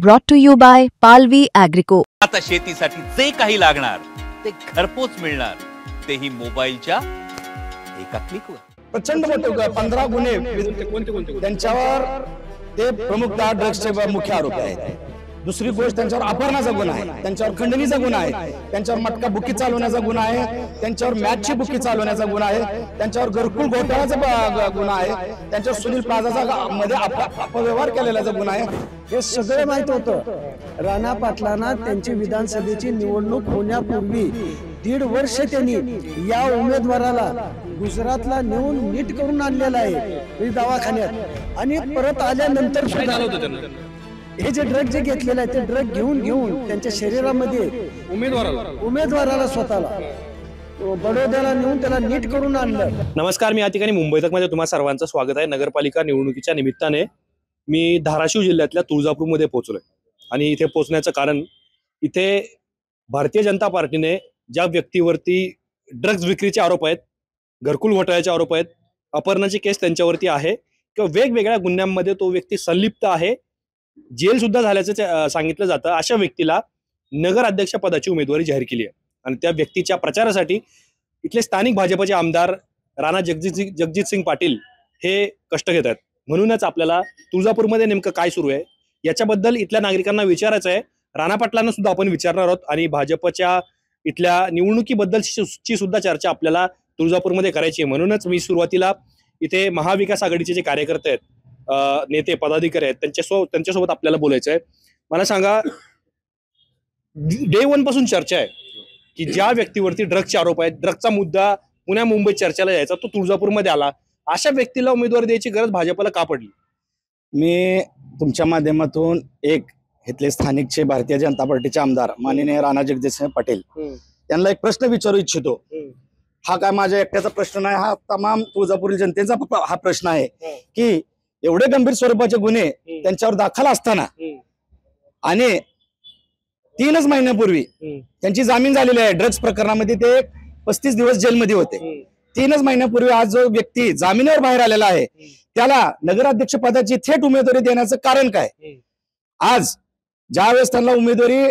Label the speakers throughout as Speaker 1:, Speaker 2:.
Speaker 1: Brought to you by Palvi Agrico.
Speaker 2: आता शेतीसाठी जे काही लागणार ते घरपोच मिळणार, तेही मोबाईलच्या एका क्लिकवर.
Speaker 3: प्रचंड मोठे 15 गुन्हे त्यांच्यावर ते प्रमुख ड्रग्सचे मुख्य आरोपी आहेत. दुसरी गोष्ट त्यांच्यावर अपहरणाचा गुन्हा आहे, त्यांच्यावर खंडणीचा गुन्हा आहे, त्यांच्यावर मटका बुकी चालवण्याचा गुन्हा आहे, त्यांच्यावर मॅचची बुकी चालवण्याचा गुन्हा आहे, त्यांच्यावर घरकुल घोटाळ्याचा गुन्हा आहे, त्यांच्यावर सुनील प्लाझाचा मध्ये अपव्यवहार केलेल्याचा गुन्हा आहे.
Speaker 4: हे सगळं माहित होतं. राणा पाटलांना त्यांची विधानसभेची निवडणूक होण्यापूर्वी 1.5 वर्ष त्यांनी या उमेदवाराला गुजरातला नेऊन नीट करून आणलेला आहे दवाखान्यात, आणि परत आल्यानंतर सुद्धा हे जे ड्रग जे घेतलेले आहे ते ड्रग घेऊन त्यांच्या शरीरामध्ये उमेदवाराला स्वतःला बडोद्याला नेऊन त्याला नीट करून आणलं.
Speaker 5: नमस्कार, मी या ठिकाणी मुंबई तक मध्ये तुम्हा सर्वांचं स्वागत आहे. नगरपालिका निवडणुकीच्या निमित्ताने मी धाराशिव जिल्ह्यातल्या तुळजापूरमध्ये पोहोचलोय. आणि इथे पोहोचण्याचं कारण, इथे भारतीय जनता पार्टीने ज्या व्यक्तीवरती ड्रग्ज विक्रीचे आरोप आहेत, घरकुल घोटाळ्याचे आरोप आहेत, अपहरणाची केस त्यांच्यावरती आहे किंवा वेगवेगळ्या गुन्ह्यांमध्ये तो व्यक्ती संलिप्त आहे, जेल सुद्धा झाल्याचं सांगितलं जातं, अशा व्यक्तीला नगर अध्यक्ष पदाची उमेदवारी जाहीर केली आहे. आणि त्या व्यक्तीच्या प्रचारासाठी इथले स्थानिक भाजपचे आमदार राणा जगजित सिंग पाटील हे कष्ट घेत आहेत. म्हणूनच आपल्याला तुळजापूरमध्ये नेमकं काय सुरू आहे याच्याबद्दल इथल्या नागरिकांना विचारायचं आहे. राणा पाटलांना सुद्धा आपण विचारणार आहोत आणि भाजपच्या इथल्या निवडणुकीबद्दलची सुद्धा चर्चा आपल्याला तुळजापूरमध्ये करायची आहे. म्हणूनच मी सुरुवातीला इथे महाविकास आघाडीचे जे कार्यकर्ते आहेत, नेते पदाधिकारी आहेत, त्यांच्यासोबत आपल्याला बोलायचं आहे. मला सांगा, डे 1 पासून चर्चा आहे की ज्या व्यक्तीवरती ड्रग्सचे आरोप आहेत, ड्रग्सचा मुद्दा पुण्या मुंबईत चर्चेला यायचा, तो तुळजापूरमध्ये आला. अशा व्यक्तीला उमेदवारी द्यायची गरज भाजपला का पडली?
Speaker 3: मी तुमच्या माध्यमातून इथले स्थानिकचे भारतीय जनता पार्टीचे आमदार माननीय राणा जगजितसिंह पाटील यांना एक प्रश्न विचारू इच्छितो. हा काय माझ्या एकट्याचा प्रश्न नाही, हा तमाम तुळजापूर जनतेचा हा प्रश्न आहे की एवढे गंभीर स्वरूपाचे गुन्हे त्यांच्यावर दाखल असताना आणि 3च महिन्यापूर्वी त्यांची जामीन झालेली आहे. ड्रग्स प्रकरणामध्ये ते 35 दिवस जेलमध्ये होते. 3च महिन्यापूर्वी आज जो व्यक्ती जामिनावर बाहेर आलेला आहे त्याला नगराध्यक्ष पदाची थेट उमेदवारी देण्याचं कारण काय? आज ज्यावेळेस त्यांना उमेदवारी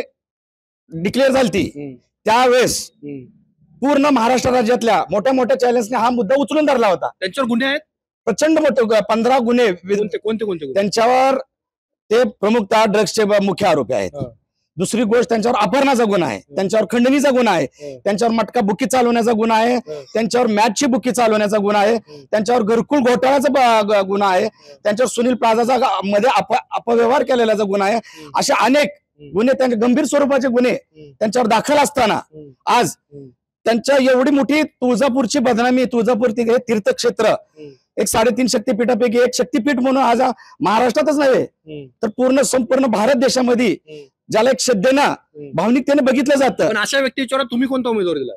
Speaker 3: डिक्लेअर झाली त्यावेळेस पूर्ण महाराष्ट्र राज्यातल्या मोठ्या मोठ्या चॅलेंजने हा मुद्दा उचलून धरला होता.
Speaker 5: त्यांच्यावर गुन्हे आहेत,
Speaker 3: प्रचंड मोठे 15 गुन्हे
Speaker 5: कोणते
Speaker 3: त्यांच्यावर ते प्रमुख ड्रग्सचे मुख्य आरोपी आहेत. दुसरी गोष्ट त्यांच्यावर अपहरणाचा गुन्हा आहे, त्यांच्यावर खंडणीचा गुन्हा आहे, त्यांच्यावर मटका बुकी चालवण्याचा गुन्हा आहे, त्यांच्यावर मॅचची बुकी चालवण्याचा गुन्हा आहे, त्यांच्यावर घरकुल घोटाळ्याचा गुन्हा आहे, त्यांच्यावर सुनील प्लाझाचा मध्ये अपव्यवहार केलेल्याचा गुन्हा आहे. असे अनेक गुन्हे, त्यांचे गंभीर स्वरूपाचे गुन्हे त्यांच्यावर दाखल असताना आज त्यांच्या एवढी मोठी तुळजापूरची बदनामी, तुळजापूर तीर्थक्षेत्र एक 3.5 शक्तीपीठापैकी एक शक्तीपीठ म्हणून आज महाराष्ट्रातच नव्हे तर संपूर्ण भारत देशामध्ये ज्याला एक श्रद्धेनं भावनिकतेने बघितलं जातं.
Speaker 5: अशा व्यक्तीच्या तुम्ही कोणता उमेदवार दिला?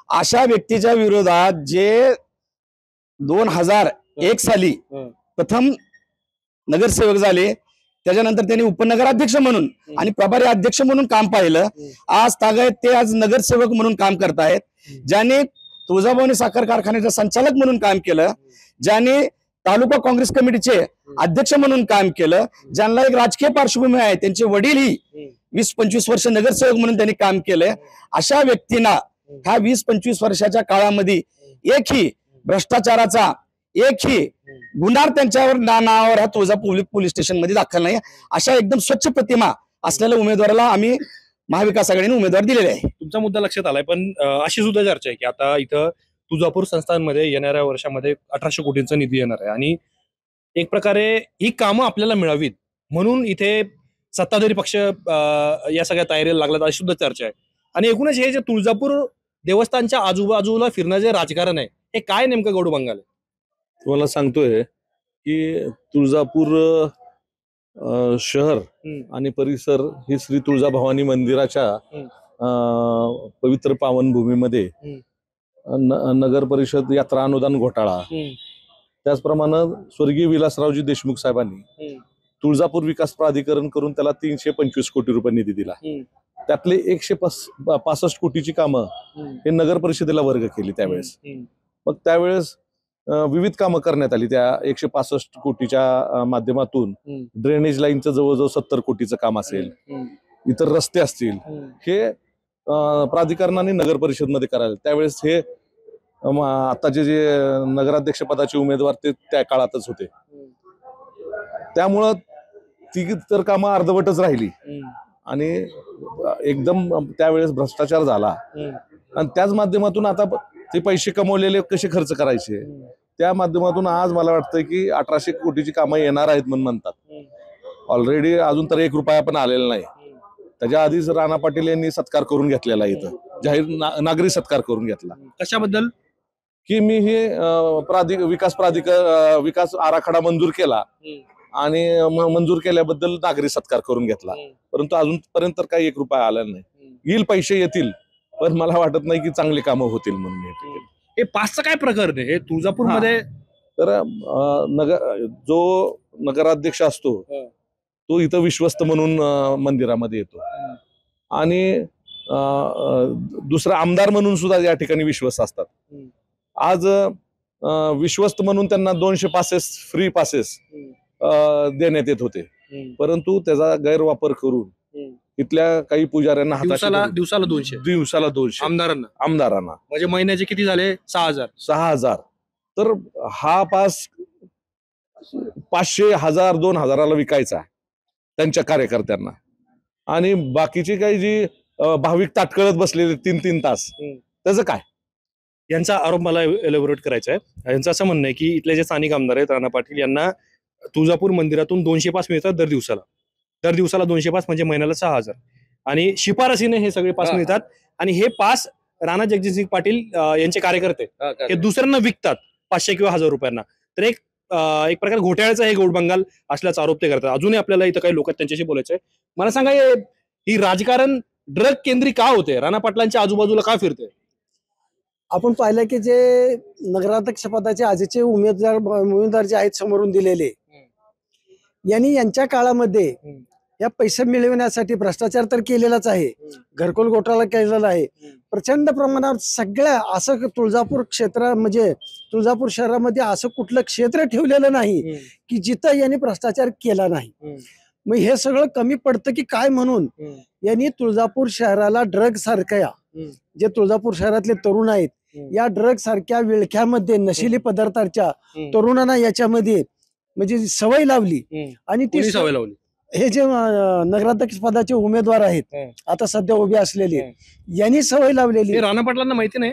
Speaker 3: अशा व्यक्तीच्या विरोधात जे 2001 साली प्रथम नगरसेवक झाले, त्याच्यानंतर त्यांनी उपनगराध्यक्ष म्हणून आणि प्रभारी अध्यक्ष म्हणून काम पाहिलं, आज तागायत ते आज नगरसेवक म्हणून काम करतायत. ज्याने तुळजाभवानी साखर कारखान्याचे संचालक म्हणून काम केलं, ज्याने तालुका काँग्रेस कमिटीचे अध्यक्ष म्हणून काम केलं, ज्यांना एक राजकीय पार्श्वभूमी आहे, त्यांचे वडीलही 20-25 वर्ष नगरसेवक म्हणून त्यांनी काम केलंय. अशा व्यक्तींना ह्या 20-25 वर्षाच्या काळामध्ये एकही भ्रष्टाचाराचा एकही गुन्हा त्यांच्यावर नावावर ह्या तुळजापूर पोलीस स्टेशन मध्ये दाखल नाही. अशा एकदम स्वच्छ प्रतिमा असलेल्या उमेदवाराला आम्ही महाविकास आघाडीने उमेदवार दिलेले आहे.
Speaker 5: तुमचा मुद्दा लक्षात आलाय, पण अशी सुद्धा चर्चा आहे की आता इथं तुळजापूर संस्थांमध्ये येणाऱ्या वर्षामध्ये 1800 कोटींचा निधी येणार आहे आणि एक प्रकारे ही कामं आपल्याला मिळावीत म्हणून इथे सत्ताधारी पक्ष या सगळ्या तयारीला लागलात, अशी सुद्धा चर्चा आहे. आणि एकूणच हे जे तुळजापूर देवस्थानच्या आजूबाजूला फिरणं जे राजकारण आहे, हे काय नेमकं गडू बंगाल आहे?
Speaker 6: तुम्हाला सांगतोय की तुळजापूर शहर आणि परिसर ही श्री तुळजाभवानी मंदिराच्या पवित्र पावनभूमीमध्ये नगर परिषद यात्रा अनुदान घोटाळा, त्याचप्रमाणे स्वर्गीय विलासरावजी देशमुख साहेबांनी तुळजापूर विकास प्राधिकरण करून त्याला 325 कोटी रुपये निधी दिला. त्यातले 165 कोटीची कामं हे नगर परिषदेला वर्ग केली त्यावेळेस. मग त्यावेळेस विविध कामं करण्यात आली. त्या 165 कोटीच्या माध्यमातून ड्रेनेज लाईनचं जवळजवळ 70 कोटीचं काम असेल, इतर रस्ते असतील, हे प्राधिकरणाने नगर परिषदमध्ये करायला. त्यावेळेस हे आताचे जे नगराध्यक्ष पदाचे उमेदवार ते त्या काळातच होते. त्यामुळं ती तर कामं अर्धवटच राहिली आणि एकदम त्यावेळेस भ्रष्टाचार झाला. आणि त्याच माध्यमातून आता ते पैसे कमवलेले कसे खर्च करायचे, त्या माध्यमातून आज मला वाटतं की 1800 कोटीची कामं येणार आहेत म्हणून म्हणतात. ऑलरेडी अजून तर 1 रुपया पण आलेला नाही. त्याच्या आधीच राणा पाटील यांनी सत्कार करून घेतलेला, इथं जाहीर नागरी सत्कार करून घेतला.
Speaker 5: कशाबद्दल? की
Speaker 6: मी हे विकास आराखडा मंजूर केला आणि मंजूर केल्याबद्दल नागरी सत्कार करून घेतला. परंतु अजूनपर्यंत काही 1 रुपया आलेला नाही. येईल, पैसे येतील, पण मला वाटत नाही की चांगली कामं होतील म्हणून.
Speaker 5: हे पाचचं काय प्रकरण आहे? हे तुळजापूर मध्ये
Speaker 6: तर जो नगराध्यक्ष असतो तो इथं विश्वस्त म्हणून मंदिरामध्ये येतो आणि दुसरा आमदार म्हणून सुद्धा या ठिकाणी विश्वस्त असतात. आज विश्वस्त म्हणून त्यांना 200 पासेस, फ्री पासेस देण्यात येत होते, परंतु त्याचा गैरवापर करून इथल्या काही पुजाऱ्यांना
Speaker 5: दिवसाला 200
Speaker 6: आमदारांना
Speaker 5: म्हणजे महिन्याचे किती झाले?
Speaker 6: 6,000. तर हा पास 500, 1000, 2000 विकायचा त्यांच्या कार्यकर्त्यांना. आणि बाकीची काही जी भाविक ताटकळत बसलेले 3-3 तास, त्याचं काय?
Speaker 5: यांचा आरोप मला एलॅबोरेट करायचा आहे. यांचं असं म्हणणं आहे की इथले जे स्थानिक आमदार आहेत राणा पाटील यांना तुळजापूर मंदिरातून 200 पास मिळतात दर दिवसाला 200 पास म्हणजे महिन्याला 6,000 आणि शिफारसीने हे सगळे पास मिळतात. आणि हे पास राणा जगजितसिंग पाटील यांचे कार्यकर्ते हे दुसऱ्यांना विकतात 500 किंवा 1000 रुपयांना. तर एक प्रकार घोटाळ्याचा हे गौडबंगाल असल्याचा आरोप ते करतात. अजूनही आपल्याला इथं काही लोक त्यांच्याशी बोलायचंय. मला सांगा, ही राजकारण ड्रग केंद्री का होते? राणा पाटलांच्या आजूबाजूला का फिरते?
Speaker 4: आपण पाहिलं की जे नगराध्यक्ष पदाचे आजचे उमेदवार जे आहेत समोरून दिलेले, यांनी यांच्या काळामध्ये या पैसे मिळवण्यासाठी भ्रष्टाचार तर केलेलाच आहे, घरकुल घोटाळा केलेला आहे प्रचंड प्रमाणावर. सगळ्या असं तुळजापूर क्षेत्र म्हणजे तुळजापूर शहरामध्ये असं कुठलं क्षेत्र ठेवलेलं नाही की जिथं यांनी भ्रष्टाचार केला नाही. मग हे सगळं कमी पडतं की काय म्हणून यांनी तुळजापूर शहराला ड्रग सारख्या, जे तुळजापूर शहरातले तरुण आहेत, या ड्रग सारख्या विळख्यामध्ये नशिली पदार्थाच्या तरुणांना याच्यामध्ये म्हणजे सवय लावली. आणि ती
Speaker 5: सवय लावली.
Speaker 4: हे जे नगराध्यक्ष पदाचे उमेदवार आहेत आता सध्या उभे असलेले, यांनी सवय लावलेली.
Speaker 5: राणा पाटलांना माहिती नाही?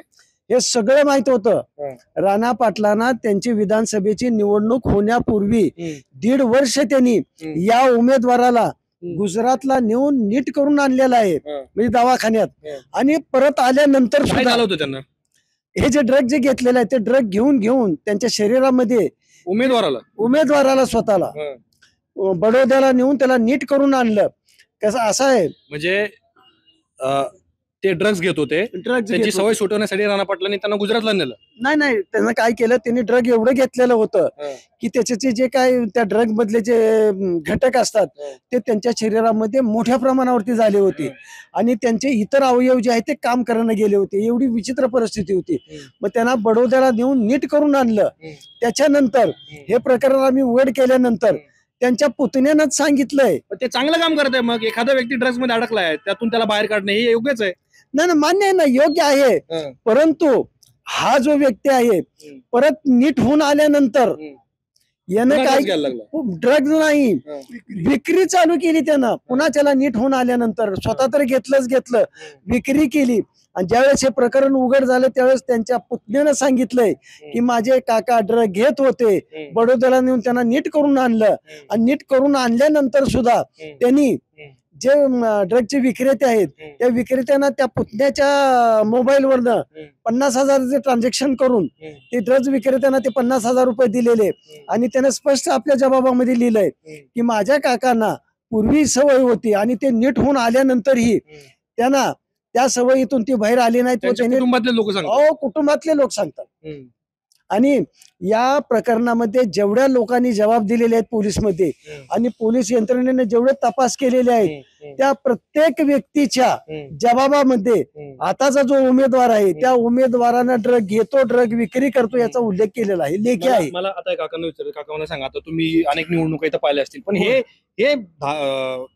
Speaker 4: हे सगळं माहित होतं. राणा पाटलांना त्यांची विधानसभेची निवडणूक होण्यापूर्वी 1.5 वर्ष त्यांनी या उमेदवाराला गुजरातला नेऊन नीट करून आणलेला आहे, म्हणजे दवाखान्यात. आणि परत आल्यानंतर
Speaker 5: झालं होतं त्यांना
Speaker 4: हे जे ड्रग जे घेतलेले आहे ते ड्रग घेऊन त्यांच्या शरीरामध्ये उमेदवाराला स्वतःला बडोद्याला नेऊन त्याला नीट करून आणलं. कसं असं आहे
Speaker 5: म्हणजे ते ड्रग्ज घेत होते, त्यांची सवय सुटवण्यासाठी राणा पाटलांनी त्यांना गुजरातला नेलं.
Speaker 4: नाही, त्यांना काय केलं, त्यांनी ड्रग एवढं घेतलेलं होतं की त्याचे जे काय त्या ड्रग मधले जे घटक असतात ते त्यांच्या शरीरामध्ये मोठ्या प्रमाणावरती झाले होते आणि त्यांचे इतर अवयव जे आहेत ते काम करणं गेले होते. एवढी विचित्र परिस्थिती होती. मग त्यांना बडोद्याला नेऊन नीट करून आणलं. त्याच्यानंतर हे प्रकरण आम्ही उघड केल्यानंतर त्यांच्या पुतण्यानंच सांगितलंय.
Speaker 5: ते चांगलं काम करत आहे. मग एखादा व्यक्ती ड्रग्ज मध्ये अडकलाय, त्यातून त्याला बाहेर काढणे हे योग्यच आहे.
Speaker 4: नाही, मान्य आहे ना, योग्य आहे. परंतु हा जो व्यक्ती आहे परत नीट होऊन आल्यानंतर यानं काय ड्रग्ज नाही, विक्री चालू केली त्यानं. पुन्हा त्याला नीट होऊन आल्यानंतर स्वतः तर घेतलं, विक्री केली. आणि ज्यावेळेस हे प्रकरण उघड झालं त्यावेळेस त्यांच्या पुतण्यानं सांगितलंय की माझे काका ड्रग घेत होते, बडोद्याला नेऊन त्यांना नीट करून आणलं. आणि नीट करून आणल्यानंतर सुद्धा त्यांनी जे ड्रगचे विक्रेते आहेत त्या विक्रेत्यांना त्या पुतण्याच्या मोबाईलवरनं 50,000चे ट्रान्झॅक्शन करून ते ड्रग्ज विक्रेत्यांना ते 50,000 रुपये दिलेले. आणि त्याने स्पष्ट आपल्या जबाबामध्ये लिहिलंय की माझ्या काकांना पूर्वी सवय होती आणि ते नीट होऊन आल्यानंतरही त्यांना त्या सवयीतून ती बाहेर आली नाही. कुटुंबातले लोक सांगतात. आणि या प्रकरणामध्ये जेवढ्या लोकांनी जबाब दिलेले आहेत पोलीसमध्ये आणि पोलीस यंत्रणेने जेवढे तपास केलेले आहेत त्या प्रत्येक व्यक्तीच्या जबाबामध्ये आताचा जो उमेदवार आहे त्या उमेदवारानं ड्रग घेतो, ड्रग विक्री करतो याचा उल्लेख केलेला आहे, लेखी आहे.
Speaker 5: मला आता काकांना विचारलं, काका मला सांगा, आता तुम्ही अनेक निवडणुका इथं पाहिल्या असतील, पण हे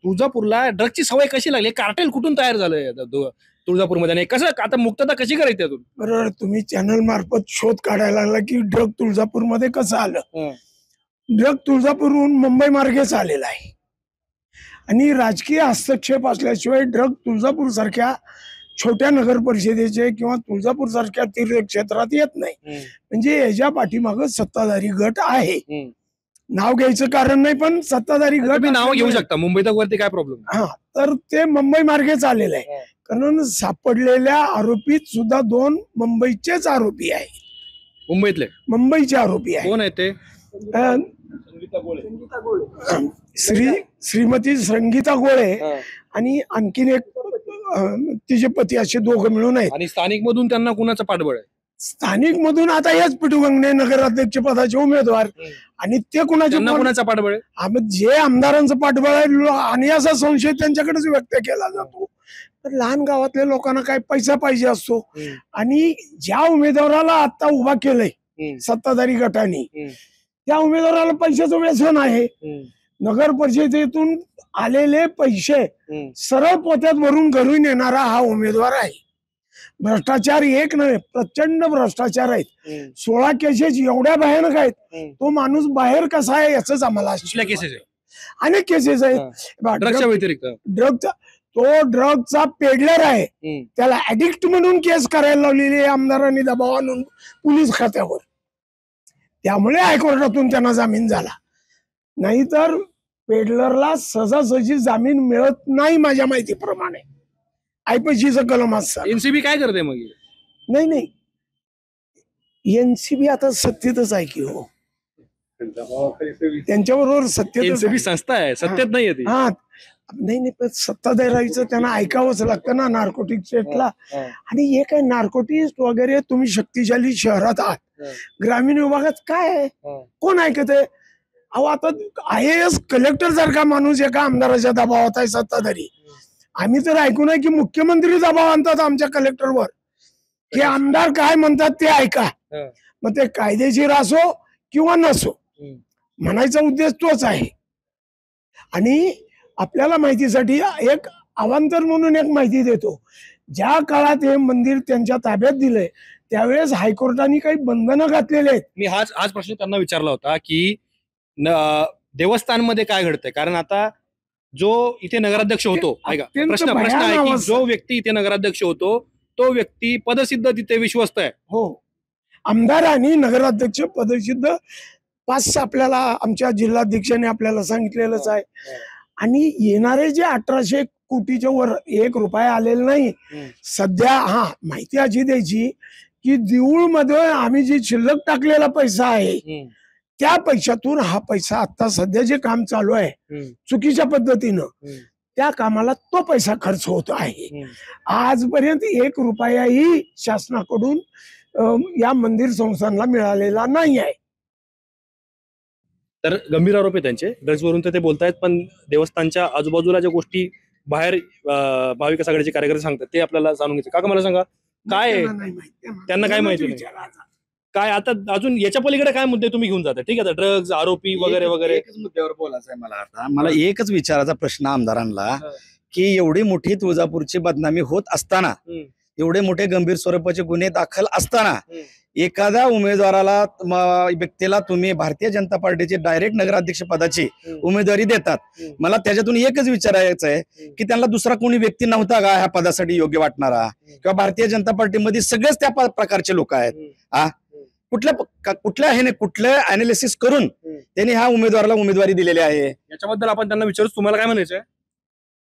Speaker 5: तुळजापूरला ड्रगची सवय कशी लागली? कार्टेल कुठून तयार झालंय तुळजापूरमध्ये, आणि कसं आता मुक्तता कशी करायची त्यातून?
Speaker 7: बरोबर, तुम्ही चॅनल मार्फत शोध काढायला लागला की ड्रग तुळजापूरमध्ये कसं आलं. ड्रग तुळजापूरहून मुंबई मार्गेच आलेला आहे आणि राजकीय हस्तक्षेप असल्याशिवाय ड्रग तुळजापूर सारख्या छोट्या नगर परिषदेचे किंवा तुळजापूर सारख्या तीर्थक्षेत्रात येत नाही. म्हणजे याच्या पाठीमागं सत्ताधारी गट आहे. नाव घ्यायचं कारण नाही, पण सत्ताधारी गट
Speaker 5: नाव घेऊ शकता. मुंबई तक वरती काय प्रॉब्लेम?
Speaker 7: हा, तर ते मुंबई मार्गेच आलेलं आहे. कारण सापडलेल्या आरोपीत सुद्धा 2 मुंबईचेच आरोपी आहे. मुंबईचे आरोपी आहे.
Speaker 5: कोण आहे ते?
Speaker 7: श्रीमती संगीता गोळे आणि आणखीन एक तिचे पती, असे दोघं मिळून आहेत.
Speaker 5: आणि स्थानिक मधून त्यांना कुणाचं पाठबळ आहे?
Speaker 7: स्थानिक मधून आता हेच पिटू गंगणे नगराध्यक्ष पदाचे उमेदवार, आणि ते कुणाच्या
Speaker 5: पाठबळ आहे?
Speaker 7: जे आमदारांचं पाठबळ आहे आणि असा संशय त्यांच्याकडेच व्यक्त केला जातो. तर लहान गावातल्या लोकांना काय पैसा पाहिजे असतो, आणि ज्या उमेदवाराला आता उभा केलंय सत्ताधारी गटाने त्या उमेदवाराला पैशाचं व्यसन आहे. नगर परिषदेतून आलेले पैसे सरळ पोत्यात भरून घरून येणारा हा उमेदवार आहे. भ्रष्टाचार एक नव्हे, प्रचंड भ्रष्टाचार आहेत. 16 केसेस एवढ्या भयानक आहेत. तो माणूस बाहेर कसा आहे याच आम्हाला अनेक केसेस आहेत.
Speaker 5: ड्रगच्या व्यतिरिक्त
Speaker 7: ड्रगचा पेडलर आहे, त्याला ऍडिक्ट म्हणून केस करायला लावलेली आमदारांनी दबाव आणून पोलीस खात्यावर. त्यामुळे हायकोर्टातून त्यांना जामीन झाला. नाहीतर पेडलरला सहजासहजी जामीन मिळत नाही माझ्या माहितीप्रमाणे. आयपीसीचं कलम असतं.
Speaker 5: एनसीबी काय करते मग?
Speaker 7: नाही, एनसीबी आता सत्तेतच आहे की हो, त्यांच्याबरोबर सत्तेत.
Speaker 5: एनसीबी संस्था आहे, सत्तेत नाही येते.
Speaker 7: हा, नाही, पण सत्ताधारीचं त्यांना ऐकावंच लागतं ना नार्कोटिक स्टेटला. आणि हे काय नार्कोटिक्स वगैरे तुम्ही शक्तिशाली शहरात आहात, ग्रामीण विभागात काय आहे, कोण ऐकत आहे? अहो, आता IAS कलेक्टर सारखा माणूस एका आमदाराच्या दबावात आहे सत्ताधारी. आम्ही तर ऐकून आहे की मुख्यमंत्री दबाव आणतात आमच्या कलेक्टरवर की आमदार काय म्हणतात ते ऐका. मग ते कायदेशीर असो किंवा नसो, म्हणायचा उद्देश तोच आहे. आणि आपल्याला माहितीसाठी एक अवांतर म्हणून एक माहिती देतो. ज्या काळात हे मंदिर त्यांच्या ताब्यात दिलंय त्यावेळेस हायकोर्टाने काही बंधनं घातलेले आहेत.
Speaker 5: मी हाच प्रश्न त्यांना विचारला होता की देवस्थानमध्ये काय घडतंय, कारण आता जो इथे नगराध्यक्ष होतो, ऐका प्रश्न आहे की जो व्यक्ती इथे नगराध्यक्ष होतो तो व्यक्ती पदसिद्ध तिथे विश्वस्त आहे.
Speaker 7: हो, आमदार आणि नगराध्यक्ष पदसिद्ध 5 आपल्याला आमच्या जिल्हाध्यक्षाने आपल्याला सांगितलेलंच आहे. आणि येणारे जे 1800 कोटीच्या वर 1 रुपया आलेला नाही सध्या. माहिती अशी द्यायची की देऊळ मध्ये आम्ही जी शिल्लक टाकलेला पैसा आहे त्या पैशातून हा पैसा आता सध्या जे काम चालू आहे चुकीच्या पद्धतीनं त्या कामाला तो पैसा खर्च होत आहे. आजपर्यंत 1 रुपयाही शासनाकडून या मंदिर संस्थांना मिळालेला नाही आहे.
Speaker 5: तर गंभीर आरोप आहे त्यांचे, ड्रग्सवरून तर ते बोलतायत, पण देवस्थानच्या आजूबाजूला ज्या गोष्टी बाहेर भाविक आघाडीचे कार्यकर्ते सांगतात ते आपल्याला जाणून घ्यायचे. काका मला सांगा, काय त्यांना काय माहिती नाही, काय आता अजून याच्या पलीकडे काय मुद्दे तुम्ही घेऊन जाता? ठीक आहे, ड्रग्ज आरोपी वगैरे वगैरे
Speaker 3: एकच मुद्द्यावर बोलायचं आहे मला. आता मला एकच विचारायचा प्रश्न आमदारांना की एवढी मोठी तुळजापूरची बदनामी होत असताना, एवढे मोठे गंभीर स्वरूपाचे गुन्हे दाखल असताना एखाद्या उमेदवाराला व्यक्तीला तुम्ही भारतीय जनता पार्टीचे डायरेक्ट नगराध्यक्ष पदाची उमेदवारी देतात. मला त्याच्यातून एकच विचारायचं आहे की त्यांना दुसरा कोणी व्यक्ती नव्हता का ह्या पदासाठी योग्य वाटणारा, किंवा भारतीय जनता पार्टीमध्ये सगळेच त्या प्रकारचे लोक आहेत? कुठल्या अनालिसिस करून त्यांनी ह्या उमेदवाराला उमेदवारी दिलेली आहे?
Speaker 5: याच्याबद्दल आपण त्यांना विचारू. तुम्हाला काय म्हणायचंय?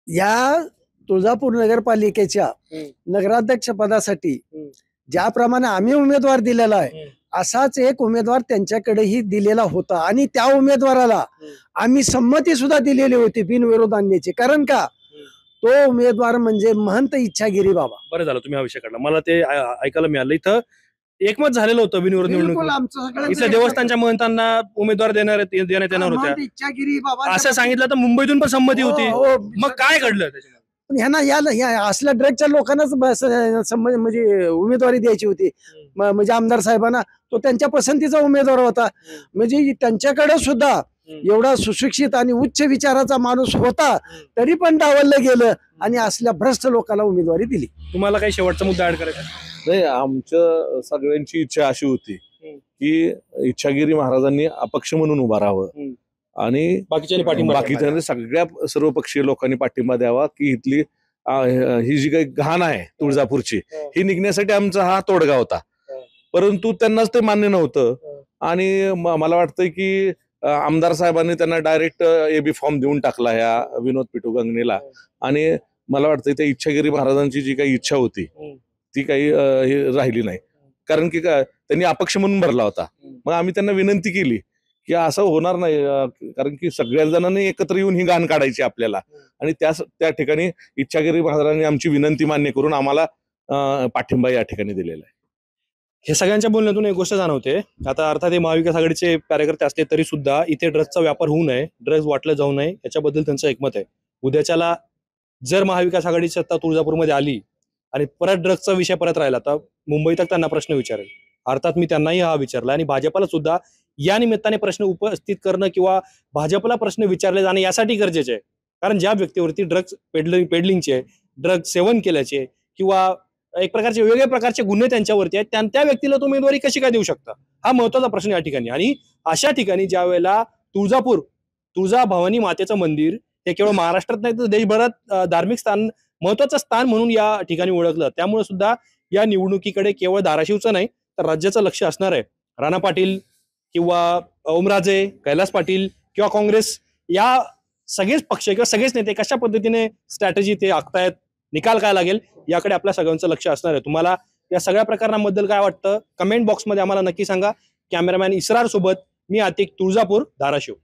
Speaker 4: या तुळजापूर नगरपालिकेच्या नगराध्यक्ष पदासाठी ज्याप्रमाणे आम्ही उमेदवार दिलेला आहे असाच एक उमेदवार त्यांच्याकडेही दिलेला होता. आणि त्या उमेदवाराला आम्ही संमती सुद्धा दिलेली होती बिनविरोध आणण्याची. कारण का, तो उमेदवार म्हणजे महंत इच्छागिरी बाबा.
Speaker 5: बरं झालं तुम्ही हा विषय काढला, मला ते ऐकायला मिळालं. इथं एकमत झालेलं होतं बिनविरोध
Speaker 4: बिलकुल
Speaker 5: निवडणूक.
Speaker 4: आमचं सगळ्यांचं
Speaker 5: इथल्या देवस्थानच्या महंतांना उमेदवार देण्यात येणार होत्या
Speaker 4: इच्छागिरी बाबा
Speaker 5: असं सांगितलं तर मुंबईतून पण संमती होती.
Speaker 4: हो, हो.
Speaker 5: मग काय घडलं त्याच्यामध्ये?
Speaker 4: पण ह्या असल्या ड्रगच्या लोकांनाच म्हणजे उमेदवारी द्यायची होती. म्हणजे आमदार साहेबांना तो त्यांच्या पसंतीचा उमेदवार होता. म्हणजे त्यांच्याकडे सुद्धा एवढा सुशिक्षित आणि उच्च विचाराचा माणूस होता, तरी पण डावललं गेलं आणि असल्या भ्रष्ट लोकांना उमेदवारी दिली.
Speaker 5: तुम्हाला काही शेवटचा मुद्दा ऍड करायचा?
Speaker 6: नाही, आमच्या सगळ्यांची इच्छा अशी होती की इच्छागिरी महाराजांनी अपक्ष म्हणून उभा राहावं आणि
Speaker 5: बाकीच्या पाठिंबा
Speaker 6: बाकीच्या सगळ्या सर्वपक्षीय लोकांनी पाठिंबा द्यावा की इथली ही जी काही घाण आहे तुळजापूरची ही निघण्यासाठी आमचा हा तोडगा होता. परंतु त्यांनाच ते मान्य नव्हतं आणि मला वाटतंय की आमदार साहेबांनी त्यांना डायरेक्ट एबी फॉर्म देऊन टाकला ह्या विनोद पिटू गंगणेला. आणि मला वाटतंय त्या इच्छागिरी महाराजांची जी काही इच्छा होती ती काही राहिली नाही, कारण की त्यांनी अपक्ष म्हणून भरला होता. मग आम्ही त्यांना विनंती केली की असं होणार नाही, कारण की सगळ्या जणांनी एकत्र येऊन ही घाण काढायची आपल्याला. आणि त्या ठिकाणी इच्छागिरी महाराजांनी आमची विनंती मान्य करून आम्हाला पाठिंबा या ठिकाणी दिलेला आहे.
Speaker 5: हे सगळ्यांच्या बोलण्यातून एक गोष्ट जाणवते, आता अर्थात हे महाविकास आघाडीचे कार्यकर्ते असले तरी सुद्धा इथे ड्रग्सचा व्यापार होऊ नये, ड्रग्स वाटलं जाऊ नये याच्याबद्दल त्यांचं एकमत आहे. उद्याच्याला जर महाविकास आघाडीची सत्ता तुळजापूरमध्ये आली आणि परत ड्रग्सचा विषय परत राहिला तर मुंबईत त्यांना प्रश्न विचारेल. अर्थात मी त्यांनाही हा विचारला आणि भाजपला सुद्धा या निमित्ताने प्रश्न उपस्थित करणं किंवा भाजपला प्रश्न विचारले जाणे यासाठी गरजेचे आहे. कारण ज्या व्यक्तीवरती ड्रग्स पेडलिंगचे, ड्रग्स सेवन केल्याचे किंवा एक प्रकारचे वेगवेगळ्या प्रकारचे गुन्हे त्यांच्यावरती आहेत, त्या व्यक्तीला तो उमेदवारी कशी काय देऊ शकता, हा महत्वाचा प्रश्न या ठिकाणी. आणि अशा ठिकाणी ज्या वेळेला तुळजाभवानी मातेचं मंदिर हे केवळ महाराष्ट्रात नाही तर देशभरात धार्मिक स्थान, महत्वाचं स्थान म्हणून या ठिकाणी ओळखलं, त्यामुळे सुद्धा या निवडणुकीकडे केवळ धाराशिवचं नाही तर राज्याचं लक्ष असणार आहे. राणा पाटील किंवा ओमराजे, कैलास पाटील किंवा काँग्रेस या सगळेच पक्ष किंवा सगळेच नेते कशा पद्धतीने स्ट्रॅटेजी ते आखतायत, निकाल काय लागेल याकडे आपल्या सगळ्यांचं लक्ष असणार आहे. तुम्हाला या सगळ्या प्रकरणाबद्दल काय वाटतं कमेंट बॉक्समध्ये आम्हाला नक्की सांगा. कॅमेरामॅन इसरार सोबत मी आतिक, तुळजापूर, धाराशिव.